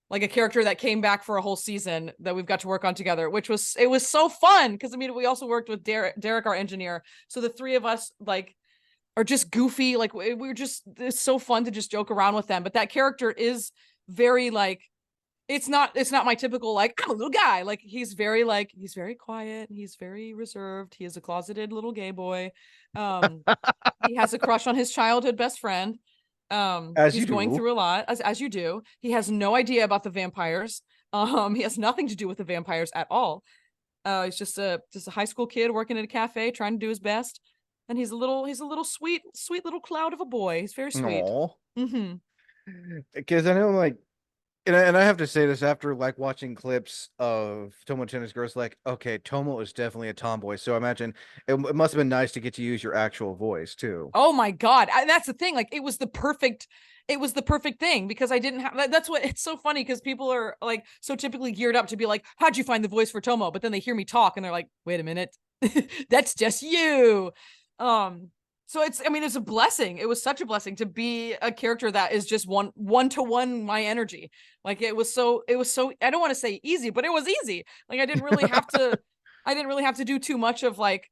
character that came back for a whole season that we've got to work on together, which was so fun because I mean we also worked with Derek, our engineer. So the three of us like are just goofy. Like it's so fun to just joke around with them. But that character is very like it's not my typical like I'm a little guy. Like he's very quiet, he's very reserved, he is a closeted little gay boy. He has a crush on his childhood best friend. As He's you going do. through a lot, as you do. He has no idea about the vampires. He has nothing to do with the vampires at all. He's just a high school kid working at a cafe trying to do his best. And he's a little sweet little cloud of a boy. He's very sweet. Aw. Mm-hmm. Because I know like and I have to say this after like watching clips of Tomo-Chan Is A Girl, it's like, okay, Tomo is definitely a tomboy. So I imagine it must have been nice to get to use your actual voice too. Oh my God. That's the thing. Like it was the perfect thing because I didn't have that's what it's so funny because people are like so typically geared up to be like, how'd you find the voice for Tomo? But then they hear me talk and they're like, wait a minute, that's just you. So it's a blessing. It was such a blessing to be a character that is just one to one my energy. Like it was so I don't want to say easy, but it was easy. Like I didn't really have to do too much of like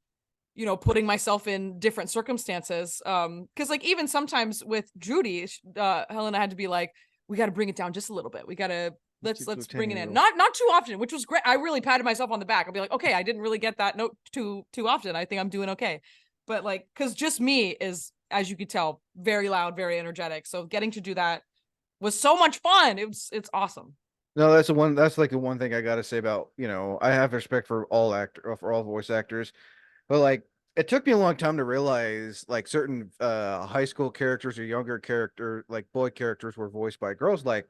putting myself in different circumstances. Because like even sometimes with Judy, Helena had to be like, we got to bring it down just a little bit. We got to let's bring it in. Not too often, which was great. I really patted myself on the back. I'll be like, okay, I didn't really get that note too often. I think I'm doing okay. But like, because just me is, as you could tell, very loud, very energetic. So getting to do that was so much fun. It's awesome. No, that's the one. That's like the one thing I gotta say about I have respect for for all voice actors, but like it took me a long time to realize like certain high school characters or younger character like boy characters were voiced by girls. Like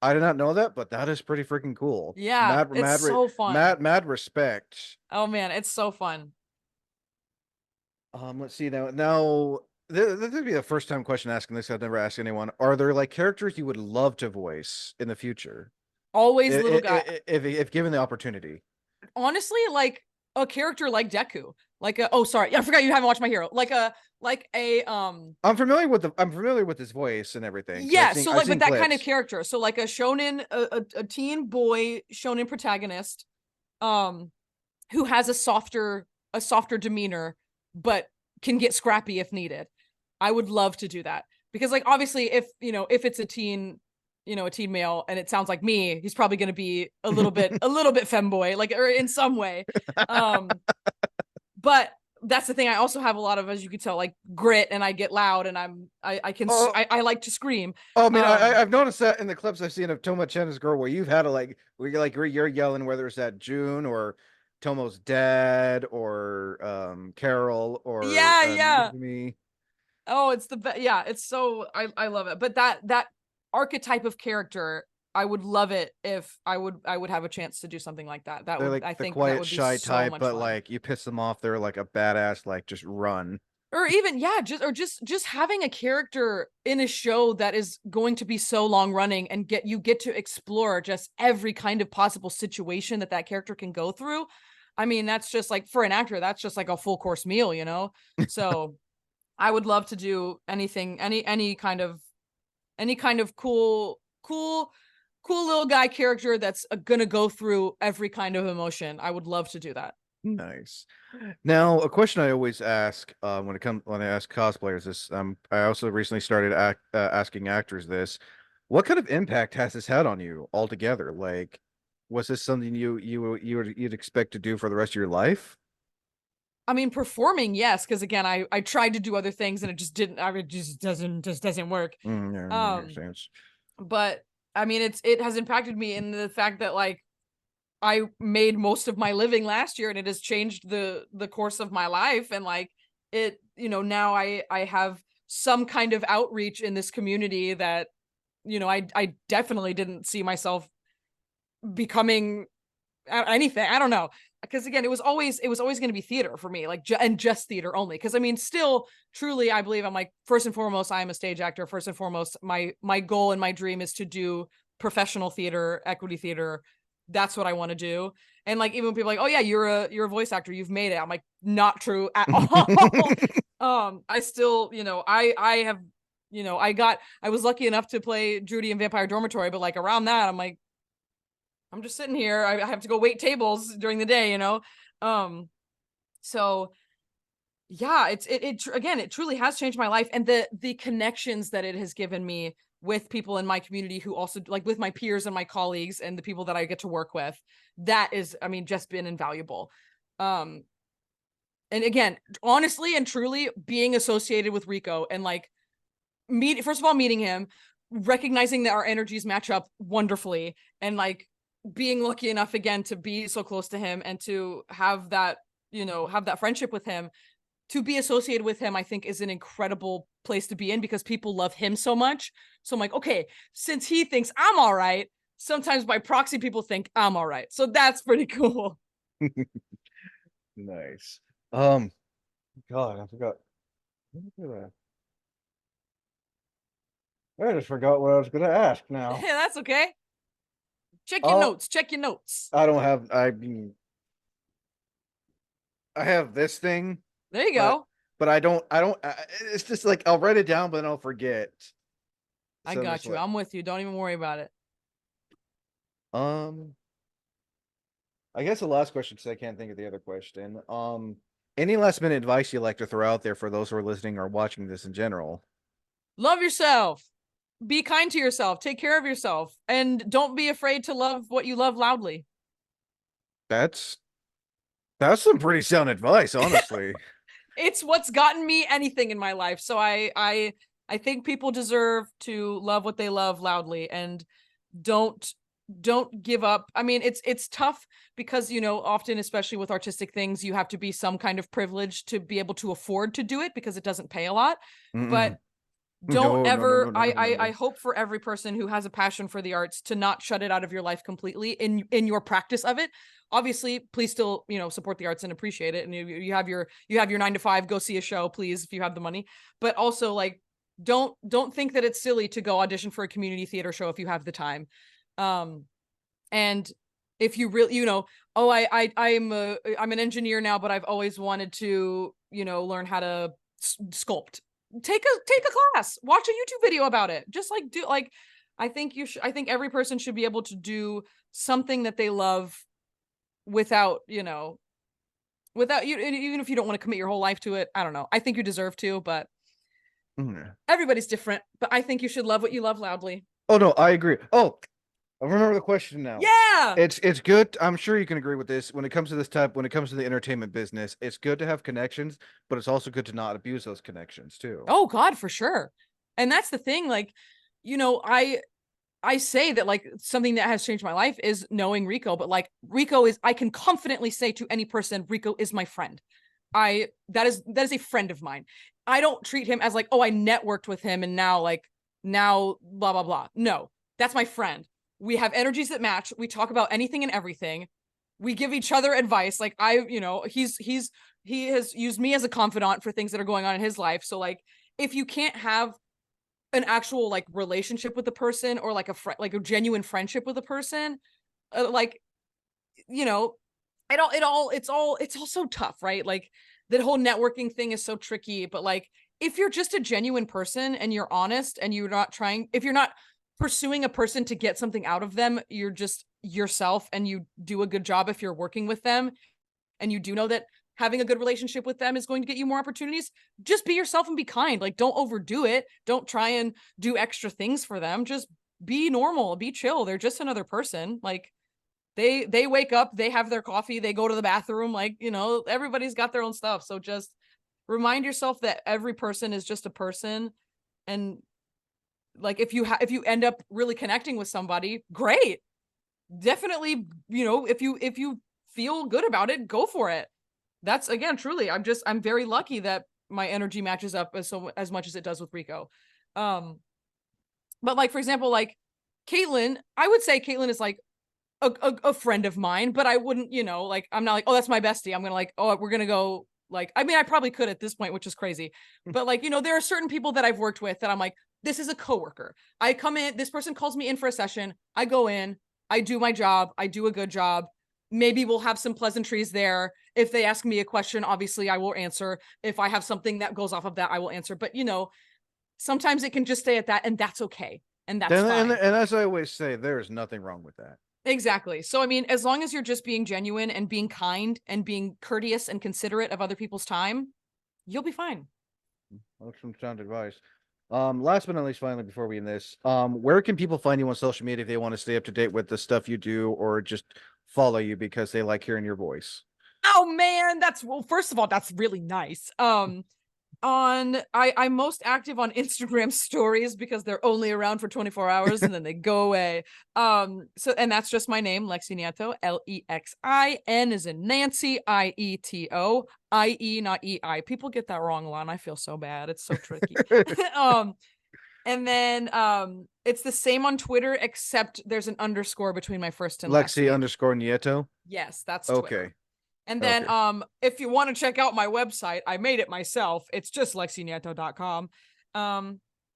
I did not know that, but that is pretty freaking cool. Yeah, it's so fun. Mad respect. Oh man, it's so fun. Let's see now. This would be the first time question asking this. I've never asked anyone. Are there like characters you would love to voice in the future? Always little guy. If given the opportunity. Honestly, like a character like Deku, like oh sorry, I forgot you haven't watched My Hero. Like a I'm familiar with his voice and everything. Yeah, so like I've seen but that kind of clips. character. So like a shonen, a teen boy shonen protagonist, who has a softer demeanor, but can get scrappy if needed. I would love to do that because like obviously if it's a teen a teen male and it sounds like me, he's probably going to be a little bit femboy like or in some way. But that's the thing, I also have a lot of, as you can tell, like grit, and I get loud and I like to scream. Oh, I mean, I've noticed that in the clips I've seen of Tomo-Chan Is A Girl, where you've had to where you're yelling, whether it's at June or Tomo's dad or Carol or Yeah. me. Oh, it's the best. Yeah, it's so I love it. But that archetype of character, I would love it if I would have a chance to do something like that. They're like I the think that quiet, would be shy so type, much but fun. like you piss them off, they're like a badass, like just run. Or even just having a character in a show that is going to be so long running and get to explore just every kind of possible situation that character can go through. I mean, that's just like for an actor, that's just like a full course meal, So I would love to do anything, any kind of cool little guy character that's gonna go through every kind of emotion. I would love to do that. Nice. Now, a question I always ask when I ask cosplayers this, I also recently started asking actors this. What kind of impact has this had on you altogether? Like, was this something you'd expect to do for the rest of your life? I mean, performing, yes, because again, I tried to do other things and it just didn't. I mean, it just doesn't work. Yeah, that makes Um, sense. but I mean, it has impacted me in the fact that like I made most of my living last year, and it has changed the course of my life. And like it, now I have some kind of outreach in this community that I definitely didn't see myself becoming anything. I don't know, because again, it was always going to be theater for me, like and just theater only. Because I mean, still, truly, I believe I'm like first and foremost, I am a stage actor. First and foremost, my goal and my dream is to do professional theater, equity theater. That's what I want to do. And like even when people are like, oh yeah, you're a voice actor, you've made it. I'm like, not true at all. I still, I have, I was lucky enough to play Judy in Vampire Dormitory, but like around that, I'm like, I'm just sitting here. I have to go wait tables during the day, So yeah, again, it truly has changed my life, and the connections that it has given me with people in my community who also like with my peers and my colleagues and the people that I get to work with. That is, I mean, just been invaluable. Um, and again, honestly and truly being associated with Rico and like first of all, meeting him, recognizing that our energies match up wonderfully, and like being lucky enough again to be so close to him and to have that, have that friendship with him, to be associated with him, I think is an incredible place to be in because people love him so much. So I'm like, okay, since he thinks I'm all right, sometimes by proxy people think I'm all right. So that's pretty cool. Nice. God, I forgot. I just forgot what I was gonna ask now. That's okay. Check your Oh, notes. Check your notes. I don't have. I mean, I have this thing, There you but go. I don't. It's just like I'll write it down, but then I'll forget. I So got just you. like, I'm with you. Don't even worry about it. um, I guess the last question because I can't think of the other question. Any last minute advice you'd like to throw out there for those who are listening or watching this in general? Love yourself. Be kind to yourself. Take care of yourself. And don't be afraid to love what you love loudly. That's that's some pretty sound advice, honestly. It's what's gotten me anything in my life. So I think people deserve to love what they love loudly, and don't don't give up. I mean, it's tough because, often, especially with artistic things, you have to be some kind of privilege to be able to afford to do it because it doesn't pay a lot. But Mm-mm. don't No, no, no, ever, no, no, no, no, I no. hope for every person who has a passion for the arts to not shut it out of your life completely in your practice of it. Obviously, please still, support the arts and appreciate it, and you have your 9 to 5, go see a show, please, if you have the money. But also, like, don't think that it's silly to go audition for a community theater show if you have the time. And if you really, oh, I'm an engineer now, but I've always wanted to, learn how to sculpt. Take a class, watch a YouTube video about it. Just like do like, I think every person should be able to do something that they love without, without you, even if you don't want to commit your whole life to it. I don't know. I think you deserve to, but Mm. everybody's different. But I think you should love what you love loudly. Oh no, I agree. Oh, I remember the question now. Yeah. It's good. I'm sure you can agree with this. When it comes to when it comes to the entertainment business, it's good to have connections, but it's also good to not abuse those connections too. Oh God, for sure. And that's the thing. Like, I say that like something that has changed my life is knowing Rico, but like Rico is, I can confidently say to any person, Rico is my friend. That is a friend of mine. I don't treat him as like, oh, I networked with him and now blah blah blah. No, that's my friend. We have energies that match. We talk about anything and everything. We give each other advice. Like he has used me as a confidant for things that are going on in his life. So like if you can't have an actual like relationship with the person, or like like a genuine friendship with a person, like, you know it's all so tough, right? Like that whole networking thing is so tricky, but like if you're just a genuine person and you're honest and if you're not pursuing a person to get something out of them, you're just yourself and you do a good job if you're working with them, and you do know that having a good relationship with them is going to get you more opportunities, just be yourself and be kind. Like, don't overdo it. Don't try and do extra things for them. Just be normal, be chill. They're just another person. Like, they wake up, they have their coffee, they go to the bathroom. Like, everybody's got their own stuff. So just remind yourself that every person is just a person. And like, if you end up really connecting with somebody, great. Definitely, if you feel good about it, go for it. That's, again, truly, I'm very lucky that my energy matches up as much as it does with Rico. But like, for example, like Caitlin, I would say Caitlin is like a friend of mine, but I wouldn't, like, I'm not like, oh, that's my bestie. I'm gonna like, oh, we're gonna go. Like, I mean, I probably could at this point, which is crazy. But like, there are certain people that I've worked with that I'm like, this is a coworker. I come in, this person calls me in for a session. I go in, I do my job. I do a good job. Maybe we'll have some pleasantries there. If they ask me a question, obviously I will answer. If I have something that goes off of that, I will answer. But sometimes it can just stay at that, and that's okay. And that's fine. And as I always say, there is nothing wrong with that. Exactly. So, I mean, as long as you're just being genuine and being kind and being courteous and considerate of other people's time, you'll be fine. That's some sound advice. Last but not least, finally, before we end this, where can people find you on social media if they want to stay up to date with the stuff you do, or just follow you because they like hearing your voice? Oh man, well, first of all, that's really nice. I'm most active on Instagram stories because they're only around for 24 hours and then they go away. And that's just my name, Lexi Nieto, Lexin as in Nancy, Ieto, IE, not EI. People get that wrong a lot, and I feel so bad. It's so tricky. And then it's the same on Twitter, except there's an underscore between my first and last name. Lexi_Nieto. Yes, that's Twitter. Okay. And then if you want to check out my website, I made it myself. It's just lexinieto.com.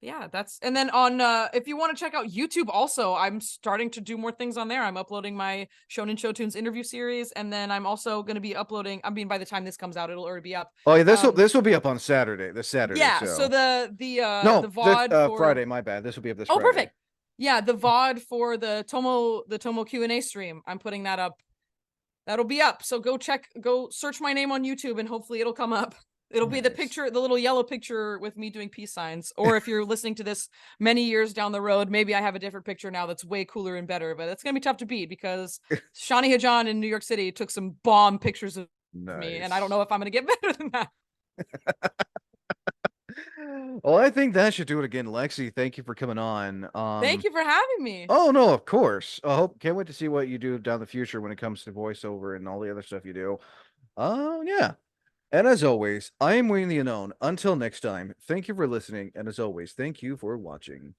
Yeah, and then on if you want to check out YouTube also, I'm starting to do more things on there. I'm uploading my Shonen Showtunes interview series, and then I'm also going to be uploading, I mean, by the time this comes out, it'll already be up. Oh, yeah, this will be up on Saturday. This Saturday. Yeah, so the VOD for Friday, my bad. This will be up this Oh, Friday. perfect. Yeah, the VOD for the Tomo Q&A stream. I'm putting that up. That'll be up. So go search my name on YouTube, and hopefully it'll come up. It'll be the picture, the little yellow picture with me doing peace signs. Or if you're listening to this many years down the road, maybe I have a different picture now that's way cooler and better, but it's going to be tough to beat because Shani Hajan in New York City took some bomb pictures of me, and I don't know if I'm going to get better than that. Well, I think that should do it again. Lexi, thank you for coming on. Thank you for having me. Oh, no, of course. Can't wait to see what you do down the future when it comes to voiceover and all the other stuff you do. Yeah. And as always, I am Wayne the Unknown. Until next time, thank you for listening. And as always, thank you for watching.